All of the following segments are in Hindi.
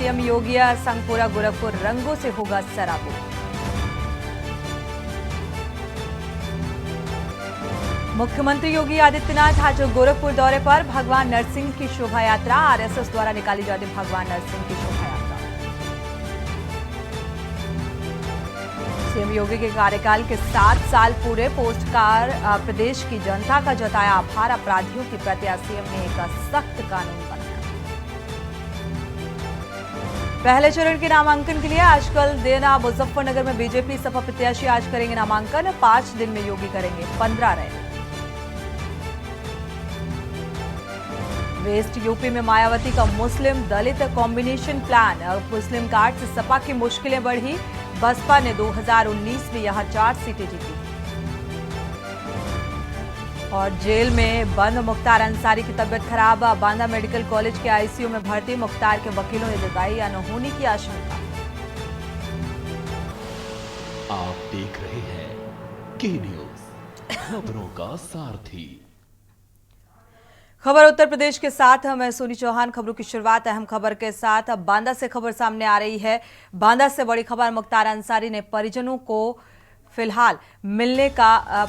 सीएम योगी संग पूरा गोरखपुर रंगों से होगा सराबोर। मुख्यमंत्री योगी आदित्यनाथ आज गोरखपुर दौरे पर। भगवान नरसिंह की शोभा यात्रा, आरएसएस द्वारा निकाली जाती भगवान नरसिंह की शोभा यात्रा। सीएम योगी के कार्यकाल के 7 साल पूरे। पोस्ट कार्ड प्रदेश की जनता का जताया आभार। अपराधियों की प्रत्या सीएम ने एक सख्त कानून बनाया। पहले चरण के नामांकन के लिए आज कल देना मुजफ्फरनगर में बीजेपी सपा प्रत्याशी आज करेंगे नामांकन। 5 दिन में योगी करेंगे 15 रैली। वेस्ट यूपी में मायावती का मुस्लिम दलित कॉम्बिनेशन प्लान। मुस्लिम कार्ड से सपा की मुश्किलें बढ़ी। बसपा ने 2019 में यहां 4 सीटें जीती। और जेल में बंद मुख्तार अंसारी की तबियत खराब। बांदा मेडिकल कॉलेज के आईसीयू में भर्ती। मुख्तार के वकीलों ने जताई अनहोनी की आशंका। आप देख रहे हैं के न्यूज, खबरों का सारथी। खबर उत्तर प्रदेश के साथ मैं सोनी चौहान। खबरों की शुरुआत अहम खबर के साथ। अब बांदा से खबर सामने आ रही है। बांदा से बड़ी खबर। मुख्तार अंसारी ने परिजनों को फिलहाल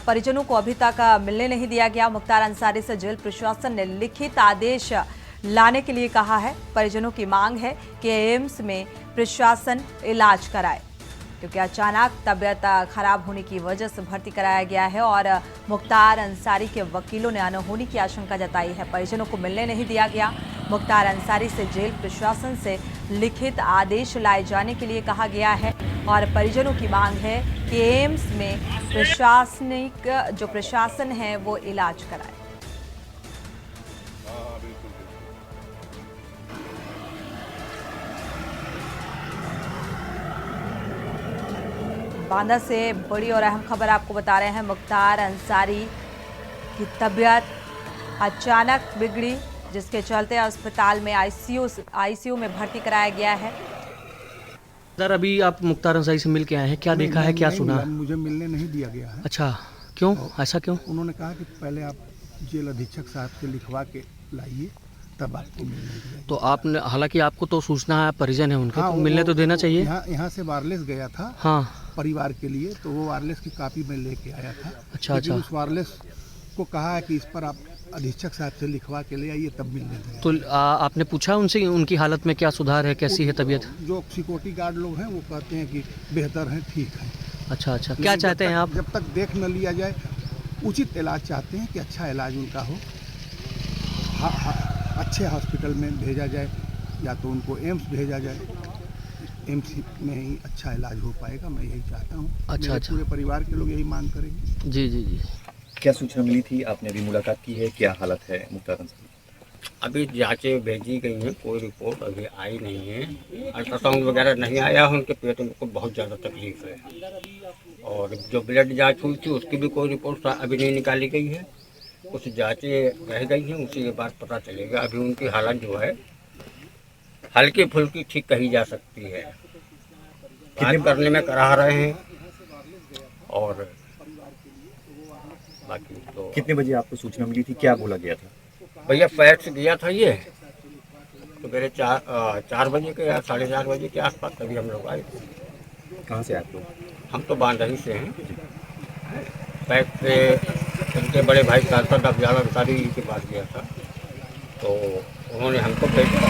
परिजनों को अभी तक मिलने नहीं दिया गया। मुख्तार अंसारी से जेल प्रशासन ने लिखित आदेश लाने के लिए कहा है। परिजनों की मांग है कि एम्स में प्रशासन इलाज कराए, क्योंकि अचानक तबियत खराब होने की वजह से भर्ती कराया गया है। और मुख्तार अंसारी के वकीलों ने अनहोनी की आशंका जताई है। परिजनों को मिलने नहीं दिया गया। मुख्तार अंसारी से जेल प्रशासन से लिखित आदेश लाए जाने के लिए कहा गया है। और परिजनों की मांग है कि एम्स में प्रशासन है वो इलाज कराए। बांदा से बड़ी और अहम खबर आपको बता रहे हैं। मुख्तार अंसारी की तबीयत अचानक बिगड़ी, जिसके चलते अस्पताल में आईसीयू में भर्ती कराया गया है। सर, अभी आप मुख्तार अंसारी से मिल के आए हैं, क्या देखा है, क्या सुना? मुझे मिलने नहीं दिया गया है। अच्छा, क्यों? ऐसा क्यों? उन्होंने कहा कि पहले आप जेल अधीक्षक साहब से लिखवा के लाइए, तब आपको मिलने दिया। तो आपने, हालांकि आपको तो सूचना है, परिजन है उनके, हाँ, तो मिलने तो देना चाहिए। यहाँ से वायरलेस गया था। हाँ, परिवार के लिए, तो वो वायरलेस की कॉपी मैं लेके आया था। अच्छा। उस वायरलेस को कहा है कि इस पर आप अधीक्षक साहब से लिखवा के ले आइए, तब मिलने देंगे। तो आपने पूछा उनसे उनकी हालत में क्या सुधार है, कैसी है तबीयत? जो सिक्योरिटी गार्ड लोग हैं वो कहते हैं कि बेहतर है, ठीक है। अच्छा। क्या चाहते हैं आप? जब तक देख न लिया जाए, उचित इलाज चाहते हैं कि अच्छा इलाज उनका हो, अच्छे हॉस्पिटल में भेजा जाए, या तो उनको एम्स भेजा जाए। एम्स में ही अच्छा इलाज हो पाएगा, मैं यही चाहता हूँ। अच्छा। पूरे परिवार के लोग यही मांग करेंगे। जी। क्या सूचना मिली थी? आपने अभी मुलाकात की है, क्या हालत है मुख्तार अंसारी? अभी जांचें भेजी गई हैं, कोई रिपोर्ट अभी आई नहीं है। अल्ट्रासाउंड वगैरह नहीं आया है। उनके पेट में को बहुत ज़्यादा तकलीफ है। और जो ब्लड जांच हुई थी उसकी भी कोई रिपोर्ट अभी नहीं निकाली गई है। कुछ जांचें रह गई हैं, उसी के बाद पता चलेगा। अभी उनकी हालत जो है हल्की फुल्की ठीक कही जा सकती है। बात करने में करा रहे हैं। और बाकी तो कितने बजे आपको सूचना मिली थी, क्या बोला गया था? भैया फैक्स गया था ये तो मेरे 4 बजे के या 4:30 बजे के आसपास तभी हम लोग आए थे। कहाँ से आए थे? हम तो बांदा ही से हैं। फैक्स से उनके बड़े भाई सांसद अफजाल अंसारी के पास गया था, तो उन्होंने हमको भेजा।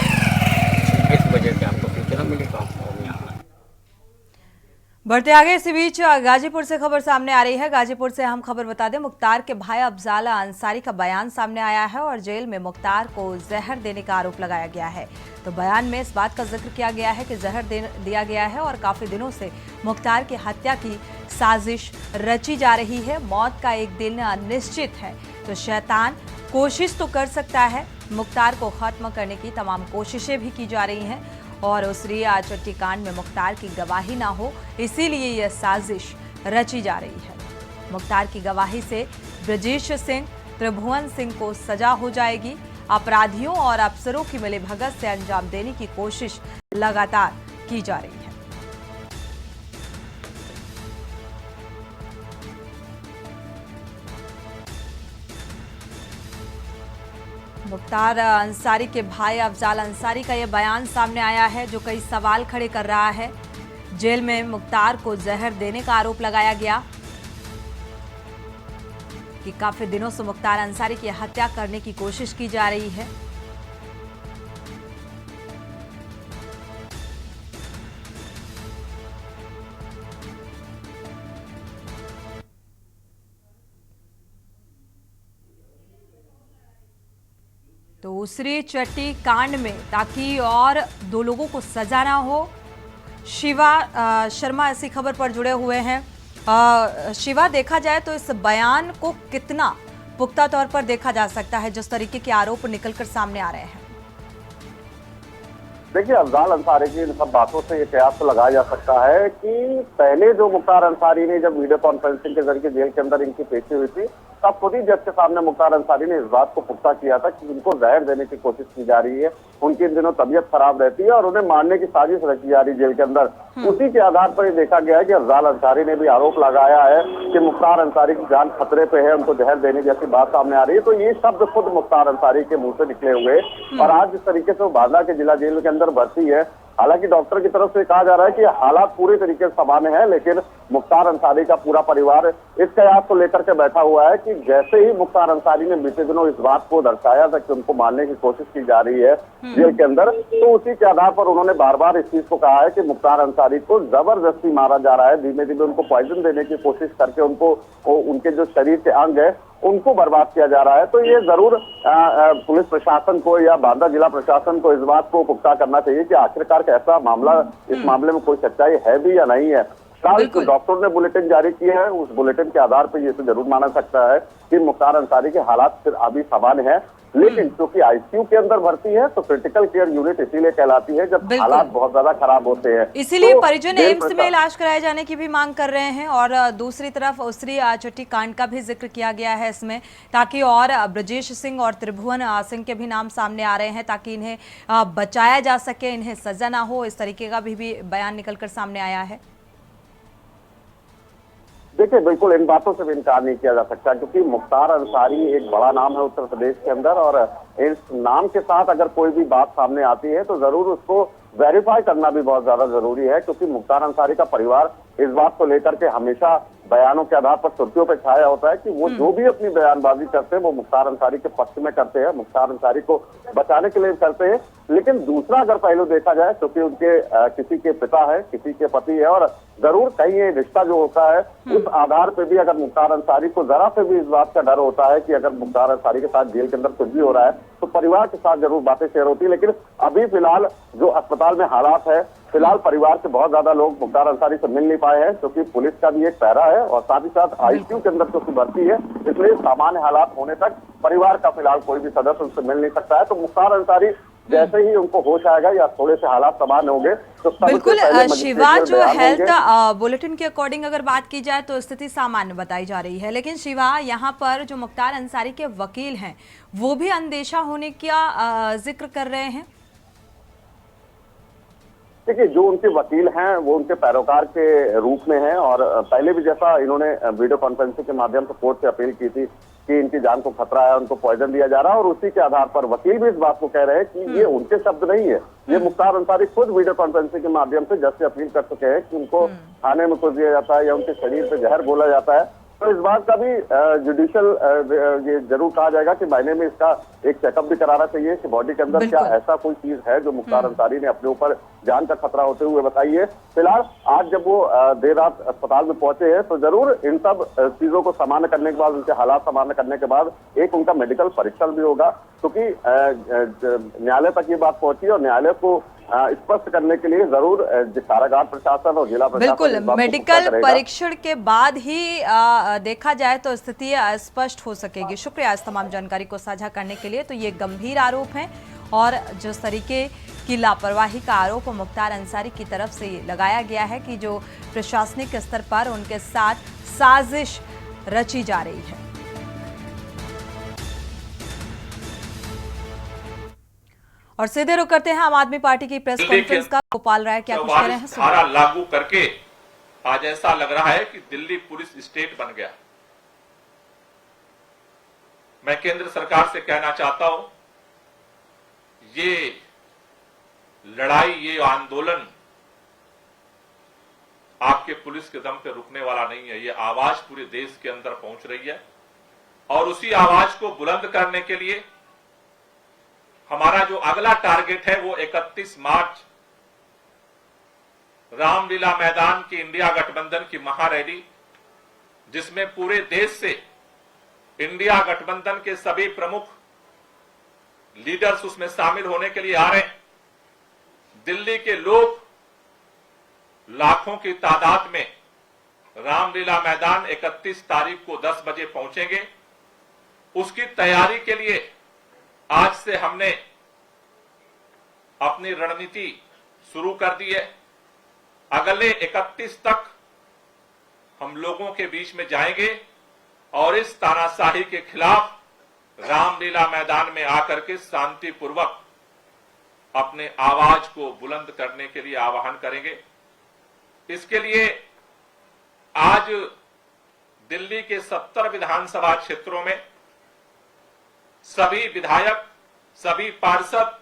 इस वजह से हमको सूचना मिली तो हम यहाँ। बढ़ते आगे, इसी बीच गाजीपुर से खबर सामने आ रही है। गाजीपुर से हम खबर बता दें, मुख्तार के भाई अफजाल अंसारी का बयान सामने आया है और जेल में मुख्तार को जहर देने का आरोप लगाया गया है। तो बयान में इस बात का जिक्र किया गया है कि जहर दिया गया है और काफी दिनों से मुख्तार की हत्या की साजिश रची जा रही है। मौत का एक दिन निश्चित है, तो शैतान कोशिश तो कर सकता है। मुख्तार को खत्म करने की तमाम कोशिशें भी की जा रही हैं और उस रिया चट्टी कांड में मुख्तार की गवाही ना हो, इसीलिए यह साजिश रची जा रही है। मुख्तार की गवाही से ब्रजेश सिंह, त्रिभुवन सिंह को सजा हो जाएगी। अपराधियों और अफसरों की मिलीभगत से अंजाम देने की कोशिश लगातार की जा रही है। मुख्तार अंसारी के भाई अफजाल अंसारी का यह बयान सामने आया है जो कई सवाल खड़े कर रहा है। जेल में मुख्तार को जहर देने का आरोप लगाया गया कि काफी दिनों से मुख्तार अंसारी की हत्या करने की कोशिश की जा रही है। तो उसरी चट्टी कांड में ताकि और 2 लोगों को सजा ना हो, शिवा शर्मा ऐसी खबर पर जुड़े हुए हैं। शिवा, देखा जाए तो इस बयान को कितना पुख्ता तौर पर देखा जा सकता है जिस तरीके के आरोप निकलकर सामने आ रहे हैं? देखिए, अफजाल अंसारी की इन सब बातों से ये कयास तो लगाया जा सकता है कि पहले जो मुख्तार अंसारी ने जब वीडियो कॉन्फ्रेंसिंग के जरिए जेल के अंदर इनकी पेशी हुई थी, तब खुद ही जज के सामने मुख्तार अंसारी ने इस बात को पुख्ता किया था कि इनको जहर देने की कोशिश की जा रही है, उनकी इन दिनों तबीयत खराब रहती है और उन्हें मारने की साजिश रची जा रही है जेल के अंदर। उसी के आधार पर ये देखा गया है कि अफजाल अंसारी ने भी आरोप लगाया है कि मुख्तार अंसारी की जान खतरे पे है, उनको जहर देने जैसी बात सामने आ रही है। तो ये शब्द खुद मुख्तार अंसारी के मुंह से निकले हुए और आज जिस तरीके से वो बांदा के जिला जेल के अंदर भर्ती है, हालांकि डॉक्टर की तरफ से कहा जा रहा है कि हालात पूरी तरीके से सामान्य है, लेकिन मुख्तार अंसारी का पूरा परिवार इस कयास को लेकर के बैठा हुआ है कि जैसे ही मुख्तार अंसारी ने बीते दिनों इस बात को दर्शाया था कि उनको मारने की कोशिश की जा रही है जेल के अंदर, तो उसी के आधार पर उन्होंने बार बार इस चीज को कहा है कि मुख्तार अंसारी को जबरदस्ती मारा जा रहा है, धीमे धीमे उनको पॉइजन देने की कोशिश करके उनको उनके जो शरीर के अंग है उनको बर्बाद किया जा रहा है। तो ये जरूर पुलिस प्रशासन को या बांदा जिला प्रशासन को इस बात को पुख्ता करना चाहिए कि आखिरकार कैसा मामला, इस मामले में कोई सच्चाई है भी या नहीं है। डॉक्टर ने बुलेटिन जारी किया है, उस बुलेटिन के आधार पर ये तो जरूर माना सकता है कि मुख्तार अंसारी के हालात फिर अभी सामान्य है, लेकिन क्योंकि आईसीयू के अंदर भर्ती है तो क्रिटिकल केयर यूनिट इसीलिए कहलाती है जब हालात बहुत ज्यादा खराब होते हैं। इसीलिए तो परिजन एम्स में इलाज कराए जाने की भी मांग कर रहे हैं और दूसरी तरफ उसरी चट्टी कांड का भी जिक्र किया गया है इसमें, ताकि और ब्रजेश सिंह और त्रिभुवन सिंह के भी नाम सामने आ रहे हैं ताकि इन्हें बचाया जा सके, इन्हें सजा ना हो, इस तरीके का भी बयान निकलकर सामने आया है। देखिए, बिल्कुल इन बातों से भी इनकार नहीं किया जा सकता क्योंकि मुख्तार अंसारी एक बड़ा नाम है उत्तर प्रदेश के अंदर और इस नाम के साथ अगर कोई भी बात सामने आती है तो जरूर उसको वेरीफाई करना भी बहुत ज्यादा जरूरी है, क्योंकि मुख्तार अंसारी का परिवार इस बात को लेकर के हमेशा बयानों के आधार पर सुर्खियों पर छाया होता है कि वो जो भी अपनी बयानबाजी करते हैं वो मुख्तार अंसारी के पक्ष में करते हैं, मुख्तार अंसारी को बचाने के लिए करते हैं। लेकिन दूसरा अगर पहलू देखा जाए क्योंकि उनके किसी के पिता है, किसी के पति है और जरूर कहीं ये रिश्ता जो होता है उस आधार पे भी अगर मुख्तार अंसारी को जरा से भी इस बात का डर होता है कि अगर मुख्तार अंसारी के साथ जेल के अंदर कुछ भी हो रहा है तो परिवार के साथ जरूर बातें शेयर होती है। लेकिन अभी फिलहाल जो अस्पताल में हालात है, फिलहाल परिवार के बहुत ज्यादा लोग मुख्तार अंसारी से मिल नहीं पाए हैं क्योंकि पुलिस का भी एक पहरा है और साथ ही साथ आईसीयू के अंदर क्योंकि भर्ती है, इसलिए सामान्य हालात होने तक परिवार का फिलहाल कोई भी सदस्य उनसे मिल नहीं सकता है। तो मुख्तार अंसारी जैसे ही उनको होश आएगा या थोड़े से हालात सामान्य होंगे तो बिल्कुल शिवा, जो हेल्थ बुलेटिन के अकॉर्डिंग अगर बात की जाए तो स्थिति सामान्य बताई जा रही है, लेकिन शिवा यहाँ पर जो मुख्तार अंसारी के वकील हैं वो भी अंदेशा होने का जिक्र कर रहे हैं। देखिए, जो उनके वकील हैं वो उनके पैरोकार के रूप में हैं और पहले भी जैसा इन्होंने वीडियो कॉन्फ्रेंसिंग के माध्यम से कोर्ट से अपील की थी कि इनकी जान को खतरा है, उनको पॉइजन दिया जा रहा है और उसी के आधार पर वकील भी इस बात को कह रहे हैं कि ये उनके शब्द नहीं है, ये मुख्तार अंसारी खुद वीडियो कॉन्फ्रेंसिंग के माध्यम से जज से अपील कर चुके हैं कि उनको खाने में कुछ दिया जाता है या उनके शरीर पे जहर घोला जाता है। तो इस बात का भी जुडिशियल ये जरूर कहा जाएगा कि मायने में इसका एक चेकअप भी कराना चाहिए कि बॉडी के अंदर क्या ऐसा कोई चीज है जो मुख्तार अंसारी ने अपने ऊपर जान का खतरा होते हुए बताई है। फिलहाल आज जब वो देर रात अस्पताल में पहुंचे हैं तो जरूर इन सब चीजों को सामान्य करने के बाद, उनके हालात सामान्य करने के बाद एक उनका मेडिकल परीक्षण भी होगा, क्योंकि न्यायालय तक ये बात पहुंची और न्यायालय को स्पष्ट करने के लिए जरूर कारागार प्रशासन और जिला प्रशासन बिल्कुल मेडिकल परीक्षण के बाद ही देखा जाए तो स्थिति स्पष्ट हो सकेगी। शुक्रिया इस तमाम जानकारी को साझा करने के लिए। तो ये गंभीर आरोप हैं और जिस तरीके की लापरवाही का आरोप मुख्तार अंसारी की तरफ से लगाया गया है कि जो प्रशासनिक स्तर पर उनके साथ साजिश रची जा रही है। और सीधे रुक करते हैं आम आदमी पार्टी की प्रेस कॉन्फ्रेंस का। गोपाल राय क्या कुछ कह रहे हैं? धारा लागू करके आज ऐसा लग रहा है कि दिल्ली पुलिस स्टेट बन गया। मैं केंद्र सरकार से कहना चाहता हूं ये लड़ाई, ये आंदोलन आपके पुलिस के दम पे रुकने वाला नहीं है। ये आवाज पूरे देश के अंदर पहुंच रही है और उसी आवाज को बुलंद करने के लिए हमारा जो अगला टारगेट है वो 31 मार्च रामलीला मैदान की इंडिया गठबंधन की महारैली, जिसमें पूरे देश से इंडिया गठबंधन के सभी प्रमुख लीडर्स उसमें शामिल होने के लिए आ रहे हैं। दिल्ली के लोग लाखों की तादाद में रामलीला मैदान 31 तारीख को 10 बजे पहुंचेंगे। उसकी तैयारी के लिए आज से हमने अपनी रणनीति शुरू कर दी है। अगले 31 तक हम लोगों के बीच में जाएंगे और इस तानाशाही के खिलाफ रामलीला मैदान में आकर के शांतिपूर्वक अपने आवाज को बुलंद करने के लिए आह्वान करेंगे। इसके लिए आज दिल्ली के 70 विधानसभा क्षेत्रों में सभी विधायक, सभी पार्षद,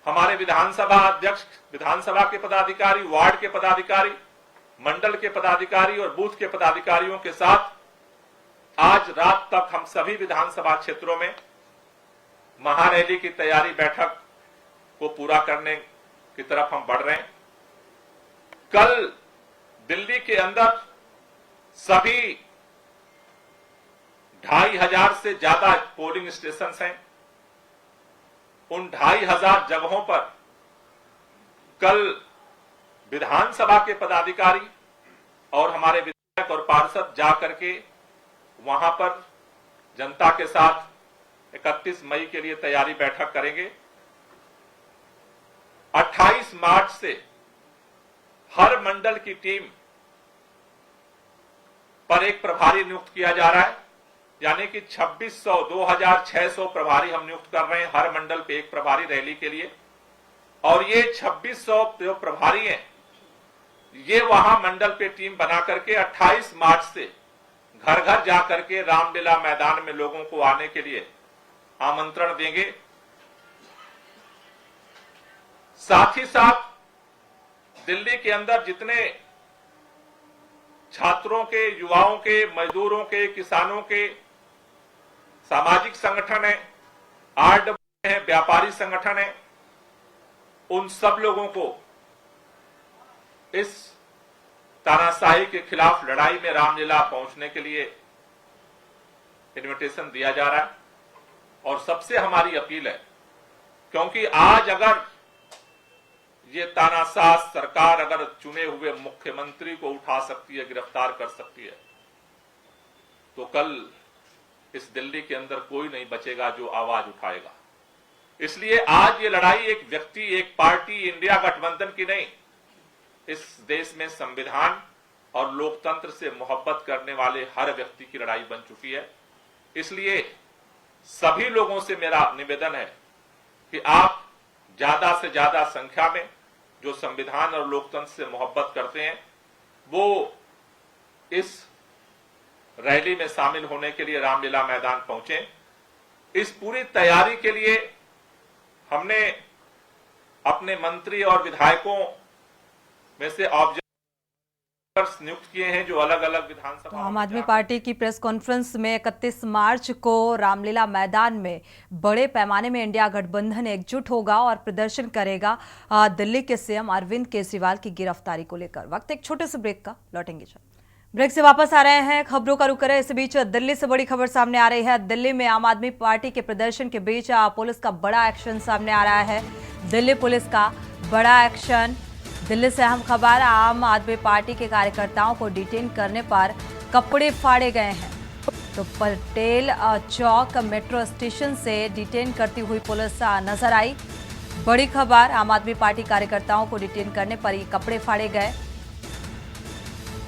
हमारे विधानसभा अध्यक्ष, विधानसभा के पदाधिकारी, वार्ड के पदाधिकारी, मंडल के पदाधिकारी और बूथ के पदाधिकारियों के साथ आज रात तक हम सभी विधानसभा क्षेत्रों में महारैली की तैयारी बैठक को पूरा करने की तरफ हम बढ़ रहे हैं। कल दिल्ली के अंदर सभी 2500 से ज्यादा पोलिंग स्टेशन हैं। उन 2500 जगहों पर कल विधानसभा के पदाधिकारी और हमारे विधायक और पार्षद जाकर के वहां पर जनता के साथ 31 मई के लिए तैयारी बैठक करेंगे। 28 मार्च से हर मंडल की टीम पर एक प्रभारी नियुक्त किया जा रहा है, यानी कि 2600 2600 प्रभारी हम नियुक्त कर रहे हैं हर मंडल पे एक प्रभारी रैली के लिए। और ये 2600 जो प्रभारी हैं, ये वहां मंडल पे टीम बना करके 28 मार्च से घर घर जाकर के रामलीला मैदान में लोगों को आने के लिए आमंत्रण देंगे। साथ ही साथ दिल्ली के अंदर जितने छात्रों के, युवाओं के, मजदूरों के, किसानों के सामाजिक संगठन है, आरडब्ल्यू है, व्यापारी संगठन है, उन सब लोगों को इस तानाशाही के खिलाफ लड़ाई में रामलीला पहुंचने के लिए इनविटेशन दिया जा रहा है। और सबसे हमारी अपील है, क्योंकि आज अगर ये तानाशाह सरकार अगर चुने हुए मुख्यमंत्री को उठा सकती है, गिरफ्तार कर सकती है, तो कल इस दिल्ली के अंदर कोई नहीं बचेगा जो आवाज उठाएगा। इसलिए आज ये लड़ाई एक व्यक्ति, एक पार्टी, इंडिया गठबंधन की नहीं, इस देश में संविधान और लोकतंत्र से मोहब्बत करने वाले हर व्यक्ति की लड़ाई बन चुकी है। इसलिए सभी लोगों से मेरा निवेदन है कि आप ज्यादा से ज्यादा संख्या में जो संविधान और लोकतंत्र से मोहब्बत करते हैं, वो इस रैली में शामिल होने के लिए रामलीला मैदान पहुंचे। इस पूरी तैयारी के लिए हमने अपने मंत्री और विधायकों में से ऑब्जर्वर्स नियुक्त किए हैं जो अलग अलग विधानसभा। तो आम आदमी पार्टी की प्रेस कॉन्फ्रेंस में 31 मार्च को रामलीला मैदान में बड़े पैमाने में इंडिया गठबंधन एकजुट होगा और प्रदर्शन करेगा दिल्ली के सीएम अरविंद केजरीवाल की गिरफ्तारी को लेकर। वक्त एक छोटे से ब्रेक का, लौटेंगे। ब्रेक से वापस आ रहे हैं, खबरों का रुख करें। इस बीच दिल्ली से बड़ी खबर सामने आ रही है। दिल्ली में आम आदमी पार्टी के प्रदर्शन के बीच पुलिस का बड़ा एक्शन सामने आ रहा है। दिल्ली पुलिस का बड़ा एक्शन। दिल्ली से अहम खबर, आम आदमी पार्टी के कार्यकर्ताओं को डिटेन करने पर कपड़े फाड़े गए हैं। तो पटेल चौक मेट्रो स्टेशन से डिटेन करती हुई पुलिस नजर आई। बड़ी खबर, आम आदमी पार्टी कार्यकर्ताओं को डिटेन करने पर ये कपड़े फाड़े गए।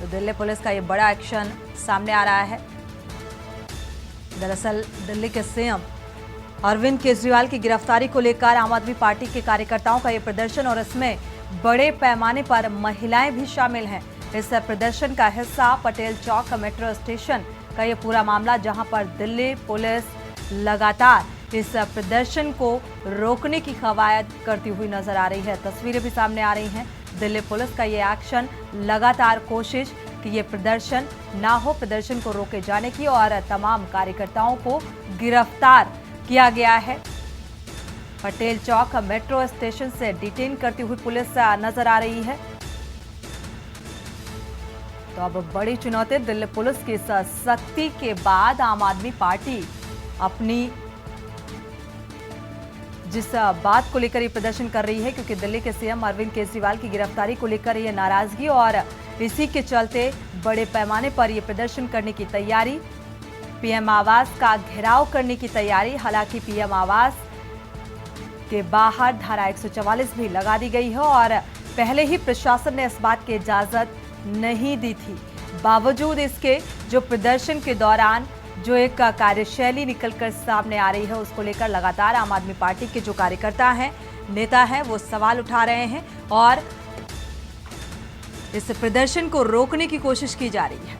तो दिल्ली पुलिस का ये बड़ा एक्शन सामने आ रहा है। दरअसल दिल्ली के सीएम अरविंद केजरीवाल की गिरफ्तारी को लेकर आम आदमी पार्टी के कार्यकर्ताओं का ये प्रदर्शन, और इसमें बड़े पैमाने पर महिलाएं भी शामिल हैं। इस प्रदर्शन का हिस्सा पटेल चौक मेट्रो स्टेशन का ये पूरा मामला, जहां पर दिल्ली पुलिस लगातार इस प्रदर्शन को रोकने की कवायद करती हुई नजर आ रही है। तस्वीरें भी सामने आ रही हैं। दिल्ली पुलिस का ये एक्शन, लगातार कोशिश कि ये प्रदर्शन ना हो, प्रदर्शन को रोके जाने की, और तमाम कार्यकर्ताओं को गिरफ्तार किया गया है। पटेल चौक मेट्रो स्टेशन से डिटेन करती हुई पुलिस नजर आ रही है। तो अब बड़ी चुनौती दिल्ली पुलिस की इस सख्ती के बाद आम आदमी पार्टी अपनी जिस बात को लेकर ये प्रदर्शन कर रही है, क्योंकि दिल्ली के सीएम अरविंद केजरीवाल की गिरफ्तारी को लेकर ये नाराजगी और इसी के चलते बड़े पैमाने पर ये प्रदर्शन करने की तैयारी, पीएम आवास का घेराव करने की तैयारी। हालांकि पीएम आवास के बाहर धारा 144 भी लगा दी गई है और पहले ही प्रशासन ने इस बात की इजाजत नहीं दी थी। बावजूद इसके जो प्रदर्शन के दौरान जो एक कार्यशैली निकलकर सामने आ रही है, उसको लेकर लगातार आम आदमी पार्टी के जो कार्यकर्ता हैं, नेता हैं, वो सवाल उठा रहे हैं और इस प्रदर्शन को रोकने की कोशिश की जा रही है।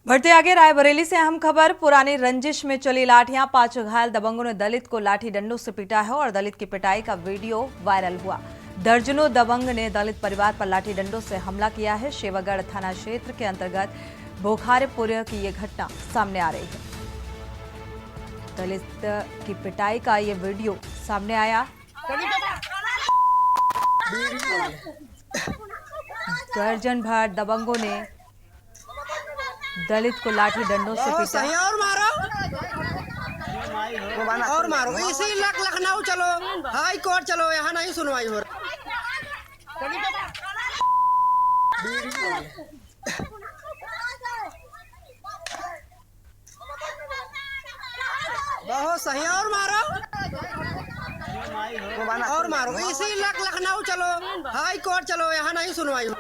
बढ़ते आगे, रायबरेली से अहम खबर। पुरानी रंजिश में चली लाठियां, 5 घायल दबंगों ने दलित को लाठी डंडों से पीटा है और दलित की पिटाई का वीडियो वायरल हुआ। दर्जनों दबंग ने दलित परिवार पर लाठी डंडों से हमला किया है। शेवागढ़ थाना क्षेत्र के अंतर्गत बोखारेपुर की ये घटना सामने आ रही है। दलित की पिटाई का ये वीडियो सामने आया। दर्जन भर दबंगों ने दलित को लाठी डंडों से पीटा और मारो इसी लखनऊ चलो, हाई कोर्ट चलो, यहाँ नहीं सुनवाई हो रही। बहुत सही, और मारो इसी लखनऊ चलो, हाई कोर्ट चलो, यहाँ नहीं सुनवाई हो।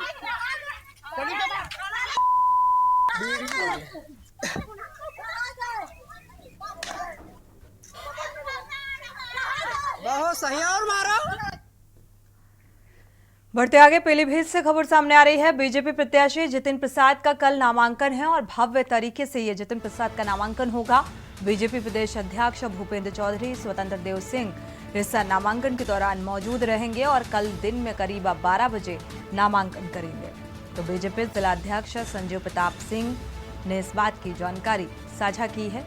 बहुत सही, और मारो। बढ़ते आगे, पीलीभीत से खबर सामने आ रही है। बीजेपी प्रत्याशी जितिन प्रसाद का कल नामांकन है और भव्य तरीके से ये जितिन प्रसाद का नामांकन होगा। बीजेपी प्रदेश अध्यक्ष भूपेंद्र चौधरी, स्वतंत्र देव सिंह इस नामांकन के दौरान मौजूद रहेंगे और कल दिन में करीब 12 बजे नामांकन करेंगे। तो बीजेपी जिलाध्यक्ष संजीव प्रताप सिंह ने इस बात की जानकारी साझा की है।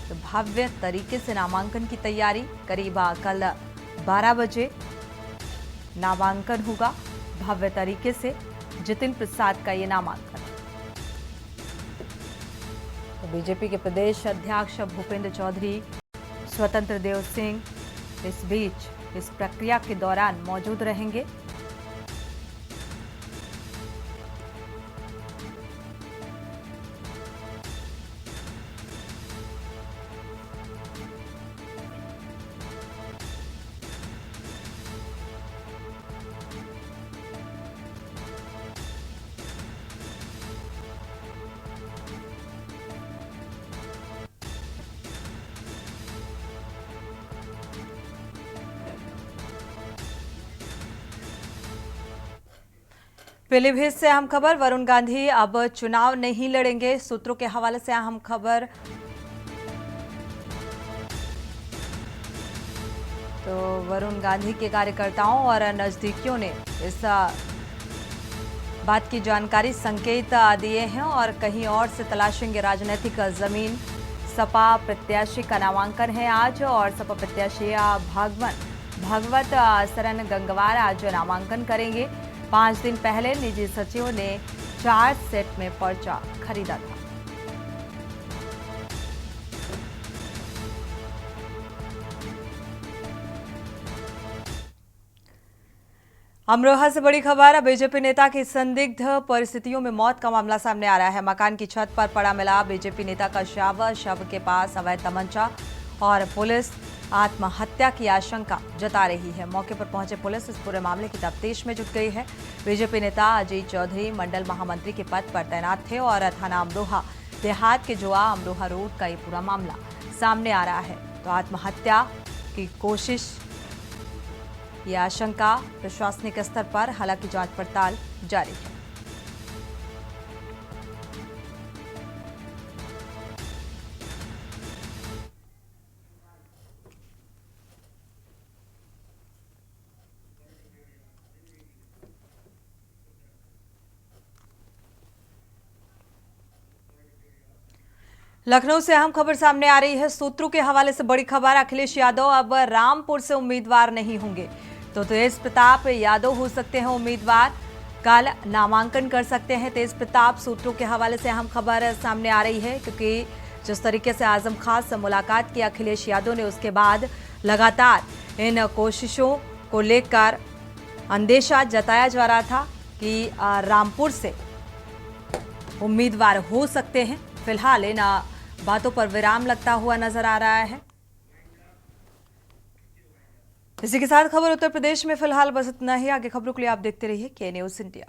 तो भव्य तरीके से नामांकन की तैयारी, करीब कल 12 बजे नामांकन होगा। भव्य तरीके से जितिन प्रसाद का ये नामांकन। तो बीजेपी के प्रदेश अध्यक्ष भूपेंद्र चौधरी, स्वतंत्र देव सिंह इस बीच इस प्रक्रिया के दौरान मौजूद रहेंगे। पीलीभीत से अहम खबर। वरुण गांधी अब चुनाव नहीं लड़ेंगे। सूत्रों के हवाले से अहम खबर। तो वरुण गांधी के कार्यकर्ताओं और नजदीकियों ने इस बात की जानकारी, संकेत दिए हैं और कहीं और से तलाशेंगे राजनीतिक जमीन। सपा प्रत्याशी का नामांकन है आज और सपा प्रत्याशी भागवत सरन गंगवार आज नामांकन करेंगे। 5 दिन पहले निजी सचिव ने 4 सेट में पर्चा खरीदा था। अमरोहा से बड़ी खबर। बीजेपी नेता की संदिग्ध परिस्थितियों में मौत का मामला सामने आ रहा है। मकान की छत पर पड़ा मिला बीजेपी नेता का शव के पास अवैध तमंचा और पुलिस आत्महत्या की आशंका जता रही है। मौके पर पहुंचे पुलिस इस पूरे मामले की तफ्तीश में जुट गई है। बीजेपी नेता अजय चौधरी मंडल महामंत्री के पद पर तैनात थे और थाना अमरोहा देहात के जुआ अमरोहा रोड का ये पूरा मामला सामने आ रहा है। तो आत्महत्या की कोशिश, ये आशंका प्रशासनिक स्तर पर, हालांकि जांच पड़ताल जारी है। लखनऊ से अहम खबर सामने आ रही है। सूत्रों के हवाले से बड़ी खबर, अखिलेश यादव अब रामपुर से उम्मीदवार नहीं होंगे। तो तेज प्रताप यादव हो सकते हैं उम्मीदवार, कल नामांकन कर सकते हैं तेज प्रताप। सूत्रों के हवाले से अहम खबर सामने आ रही है, क्योंकि जिस तरीके से आजम खान से मुलाकात की अखिलेश यादव ने, उसके बाद लगातार इन कोशिशों को लेकर अंदेशा जताया जा रहा था कि रामपुर से उम्मीदवार हो सकते हैं। फिलहाल इन बातों पर विराम लगता हुआ नजर आ रहा है। इसी के साथ खबर उत्तर प्रदेश में फिलहाल बस इतना ही। आगे खबरों के लिए आप देखते रहिए के न्यूज़ इंडिया।